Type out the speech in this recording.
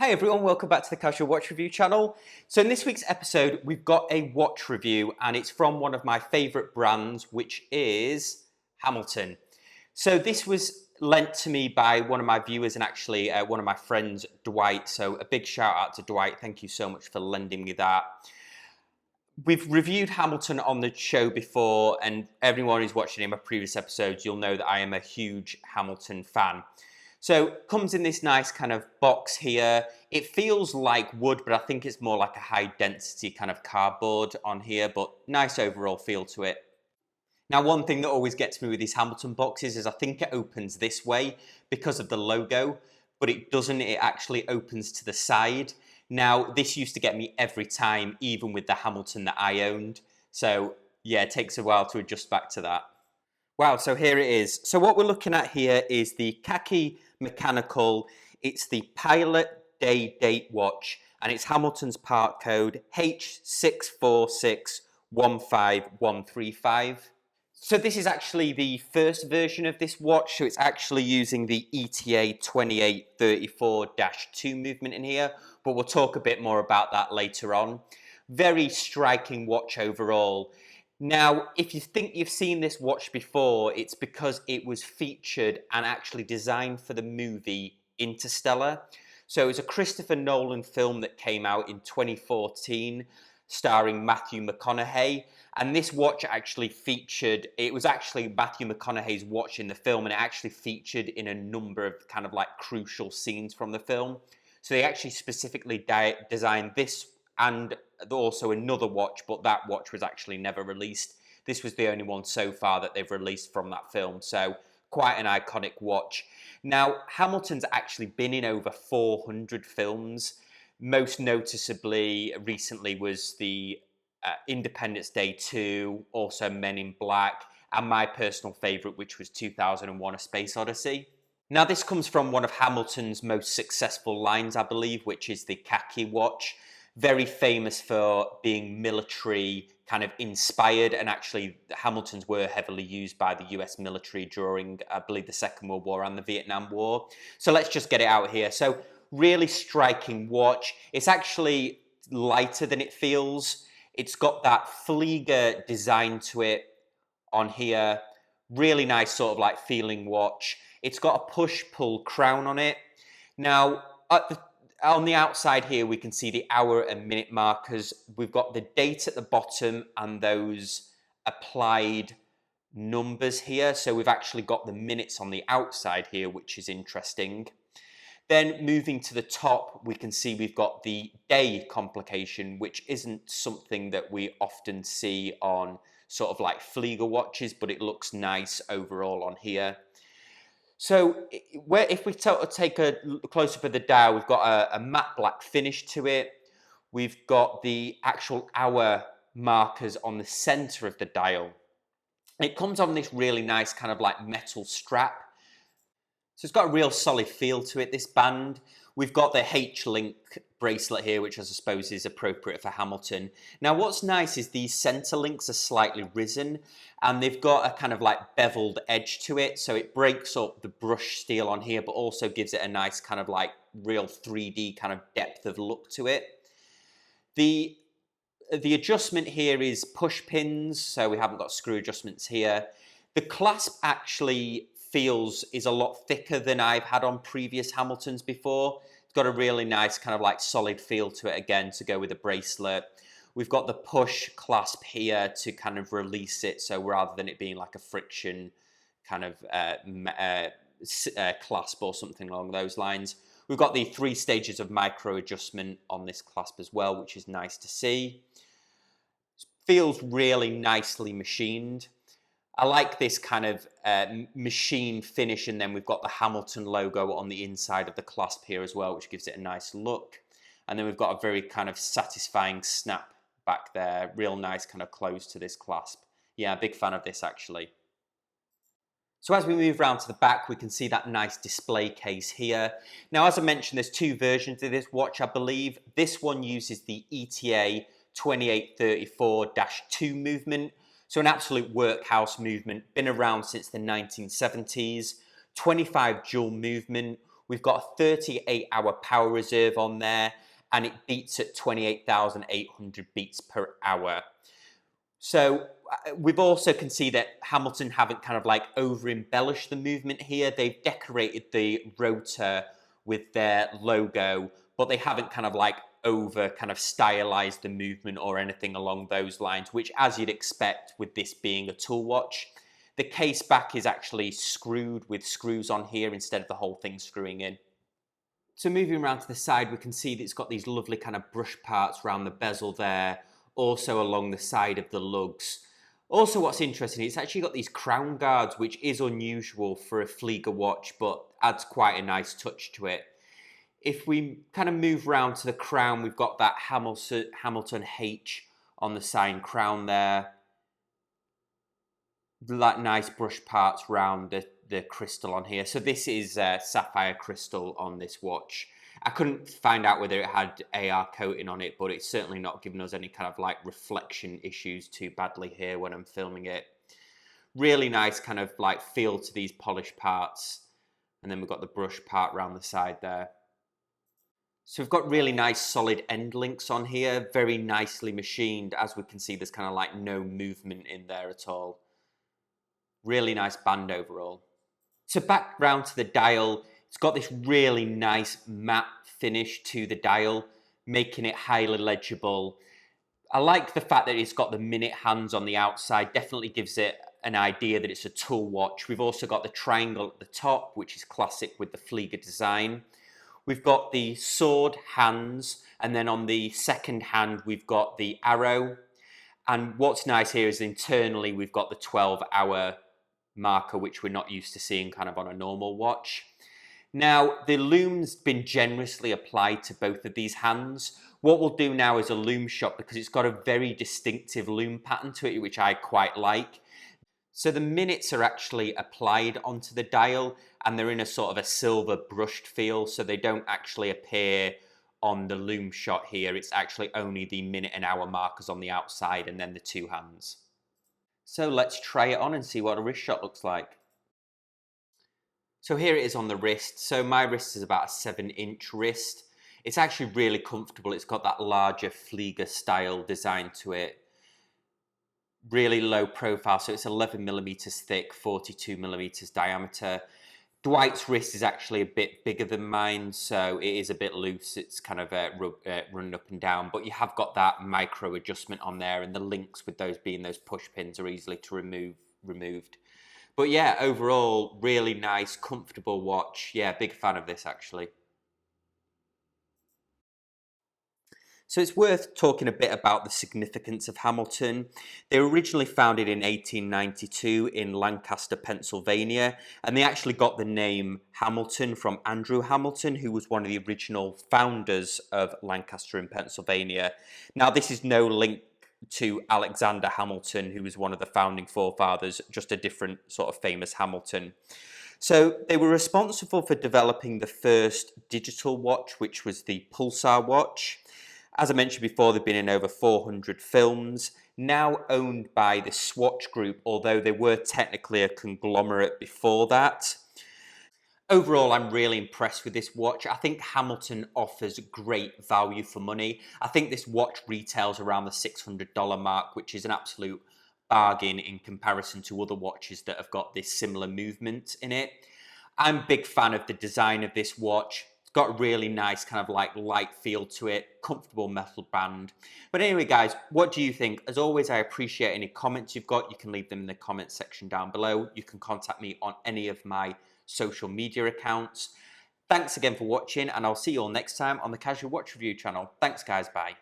Hi everyone, welcome back to the Casual Watch Review channel. So in this week's episode, we've got a watch review and it's from one of my favourite brands, which is Hamilton. So this was lent to me by one of my viewers and actually one of my friends, Dwight. So a big shout out to Dwight. Thank you so much for lending me that. We've reviewed Hamilton on the show before, and everyone who's watching my previous episodes, you'll know that I am a huge Hamilton fan. So comes in this nice kind of box here. It feels like wood, but I think it's more like a high density kind of cardboard on here, but nice overall feel to it. Now, one thing that always gets me with these Hamilton boxes is I think it opens this way because of the logo, but it doesn't, it actually opens to the side. Now, this used to get me every time, even with the Hamilton that I owned. So yeah, it takes a while to adjust back to that. Wow, so here it is. So what we're looking at here is the Khaki Mechanical. It's the Pilot Day Date watch, and it's Hamilton's part code H64615135. So this is actually the first version of this watch, so it's actually using the ETA 2834-2 movement in here, but we'll talk a bit more about that later on. Very striking watch overall. Now, if you think you've seen this watch before, it's because it was featured and actually designed for the movie Interstellar. So it was a Christopher Nolan film that came out in 2014, starring Matthew McConaughey. And this watch actually featured, it was actually Matthew McConaughey's watch in the film, and it actually featured in a number of kind of like crucial scenes from the film. So they actually specifically designed this and also another watch, but that watch was actually never released. This was the only one so far that they've released from that film, so quite an iconic watch. Now, Hamilton's actually been in over 400 films. Most noticeably recently was the Independence Day 2, also Men in Black, and my personal favourite, which was 2001: A Space Odyssey. Now, this comes from one of Hamilton's most successful lines, I believe, which is the Khaki watch. Very famous for being military kind of inspired, and actually Hamiltons were heavily used by the US military during, I believe, the Second World War and the Vietnam War. So let's just get it out here. So really striking watch. It's actually lighter than it feels. It's got that Flieger design to it on here. Really nice sort of like feeling watch. It's got a push-pull crown on it. Now, on the outside here, we can see the hour and minute markers. We've got the date at the bottom and those applied numbers here. So we've actually got the minutes on the outside here, which is interesting. Then moving to the top, we can see we've got the day complication, which isn't something that we often see on sort of like Flieger watches, but it looks nice overall on here. So if we take a close-up of the dial, we've got a matte black finish to it. We've got the actual hour markers on the center of the dial. It comes on this really nice kind of like metal strap. So it's got a real solid feel to it, this band. We've got the H-link bracelet here, which I suppose is appropriate for Hamilton. Now, what's nice is these center links are slightly risen, and they've got a kind of like beveled edge to it, so it breaks up the brush steel on here, but also gives it a nice kind of like real 3D kind of depth of look to it. The adjustment here is push pins, so we haven't got screw adjustments here. The clasp actually is a lot thicker than I've had on previous Hamiltons before. It's got a really nice kind of like solid feel to it again to go with the bracelet. We've got the push clasp here to kind of release it, so rather than it being like a friction kind of clasp or something along those lines. We've got the 3 stages of micro adjustment on this clasp as well, which is nice to see. Feels really nicely machined. I like this kind of machine finish, and then we've got the Hamilton logo on the inside of the clasp here as well, which gives it a nice look. And then we've got a very kind of satisfying snap back there, real nice kind of close to this clasp. Yeah, big fan of this actually. So as we move around to the back, we can see that nice display case here. Now, as I mentioned, there's 2 versions of this watch, I believe. This one uses the ETA 2834-2 movement. So an absolute workhouse movement, been around since the 1970s. 25 dual movement. We've got a 38-hour power reserve on there, and it beats at 28,800 beats per hour. So we've also can see that Hamilton haven't kind of like over embellished the movement here. They've decorated the rotor with their logo, but they haven't kind of like over kind of stylized the movement or anything along those lines, which, as you'd expect with this being a tool watch. The case back is actually screwed with screws on here instead of the whole thing screwing in. So moving around to the side, we can see that it's got these lovely kind of brush parts around the bezel there, also along the side of the lugs. Also, what's interesting, it's actually got these crown guards, which is unusual for a Flieger watch, but adds quite a nice touch to it. If we kind of move around to the crown, we've got that Hamilton H on the sign crown there. Like nice brush parts around the crystal on here. So this is sapphire crystal on this watch. I couldn't find out whether it had AR coating on it, but it's certainly not giving us any kind of like reflection issues too badly here when I'm filming it. Really nice kind of like feel to these polished parts. And then we've got the brush part around the side there. So we've got really nice solid end links on here, very nicely machined. As we can see, there's kind of like no movement in there at all. Really nice band overall. So back round to the dial, it's got this really nice matte finish to the dial, making it highly legible. I like the fact that it's got the minute hands on the outside, definitely gives it an idea that it's a tool watch. We've also got the triangle at the top, which is classic with the Flieger design. We've got the sword hands, and then on the second hand, we've got the arrow. And what's nice here is internally, we've got the 12-hour marker, which we're not used to seeing kind of on a normal watch. Now, the lume's been generously applied to both of these hands. What we'll do now is a lume shot, because it's got a very distinctive lume pattern to it, which I quite like. So the minutes are actually applied onto the dial, and they're in a sort of a silver brushed feel, so they don't actually appear on the lume shot here. It's actually only the minute and hour markers on the outside and then the two hands. So let's try it on and see what a wrist shot looks like. So here it is on the wrist. So my wrist is about a 7-inch wrist. It's actually really comfortable. It's got that larger Flieger style design to it. Really low profile, so it's 11 millimeters thick, 42 millimeters diameter. Dwight's wrist is actually a bit bigger than mine, so it is a bit loose. It's kind of run up and down, but you have got that micro adjustment on there, and the links with those being those push pins are easily to removed. But yeah, overall, really nice, comfortable watch. Yeah, big fan of this actually. So it's worth talking a bit about the significance of Hamilton. They were originally founded in 1892 in Lancaster, Pennsylvania, and they actually got the name Hamilton from Andrew Hamilton, who was one of the original founders of Lancaster in Pennsylvania. Now, this is no link to Alexander Hamilton, who was one of the founding forefathers, just a different sort of famous Hamilton. So they were responsible for developing the first digital watch, which was the Pulsar watch. As I mentioned before, they've been in over 400 films, now owned by the Swatch Group, although they were technically a conglomerate before that. Overall, I'm really impressed with this watch. I think Hamilton offers great value for money. I think this watch retails around the $600 mark, which is an absolute bargain in comparison to other watches that have got this similar movement in it. I'm a big fan of the design of this watch. Got a really nice kind of like light feel to it, comfortable metal band. But anyway, guys, what do you think? As always, I appreciate any comments you've got. You can leave them in the comment section down below. You can contact me on any of my social media accounts. Thanks again for watching, and I'll see you all next time on the Casual Watch Review channel. Thanks, guys. Bye.